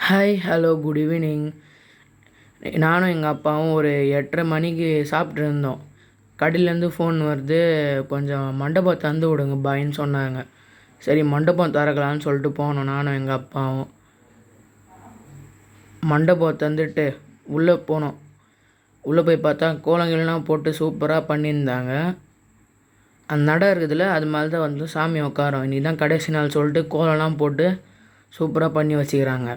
Hi hello good evening. நானும் எங்கள் அப்பாவும் ஒரு 8:30 மணிக்கு சாப்பிட்ருந்தோம். கடையிலேருந்து ஃபோன் வருது, கொஞ்சம் மண்டபம் தந்து விடுங்க பாய்ன்னு சொன்னாங்க. சரி மண்டபம் திறக்கலான்னு சொல்லிட்டு போனோம் நானும் எங்கள் அப்பாவும். மண்டபம் தந்துட்டு உள்ளே போனோம். உள்ளே போய் பார்த்தா கோலங்கள்லாம் போட்டு சூப்பராக பண்ணியிருந்தாங்க. அந்த நடை இருக்குதுல்ல, அது மேலே தான் வந்து சாமி உட்காரோம். இன்றைக்கி தான் கடைசி நாள் சொல்லிட்டு கோலம்லாம் போட்டு சூப்பராக பண்ணி வச்சுக்கிறாங்க.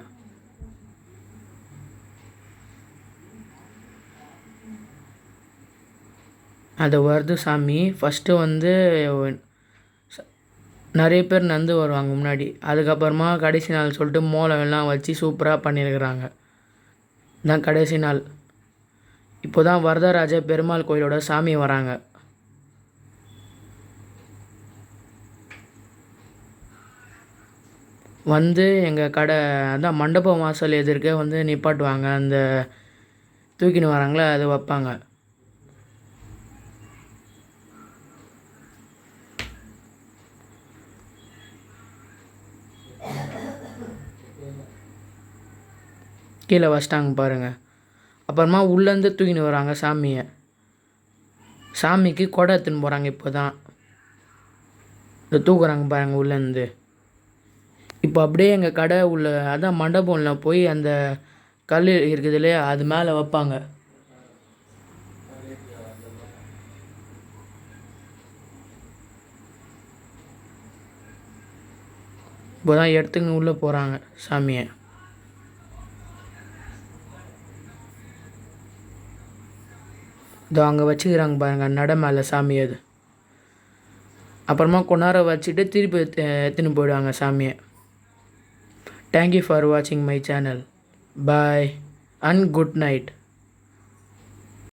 அது வருது சாமி. ஃபஸ்ட்டு வந்து நிறைய பேர் நந்து வருவாங்க முன்னாடி. அதுக்கப்புறமா கடைசி நாள் சொல்லிட்டு மோளம் எல்லாம் வச்சு சூப்பராக பண்ணியிருக்கிறாங்க. இதான் கடைசி நாள். இப்போ தான் வரதராஜ பெருமாள் கோயிலோட சாமி வராங்க. வந்து எங்கள் கடை அதான் மண்டபம் வாசல் எதிர்க்க வந்து நிப்பாட்டுவாங்க. அந்த தூக்கின்னு வராங்களே அது வைப்பாங்க. கீழே வச்சிட்டாங்க பாருங்கள். அப்புறமா உள்ளேருந்து தூக்கின்னு வராங்க சாமியை. சாமிக்கு கொடை எடுத்துன்னு போகிறாங்க. இப்போ தான் இந்த தூக்குறாங்க பாருங்கள் உள்ளேருந்து. இப்போ அப்படியே எங்கள் கடை உள்ள அதான் மண்டபம்ல போய் அந்த கல் இருக்குது இல்லையா, அது மேலே வைப்பாங்க. இப்போ தான் எடுத்துன்னு உள்ளே போகிறாங்க சாமியை. இதோ அங்கே வச்சுக்கிறாங்க பாருங்கள் நடை மேலே சாமி. அது அப்புறமா கொஞ்ச நேரம் வச்சுட்டு திருப்பி எடுத்துன்னு போயிடுவாங்க சாமியை. தேங்க்யூ ஃபார் வாட்சிங் my channel. Bye and good night.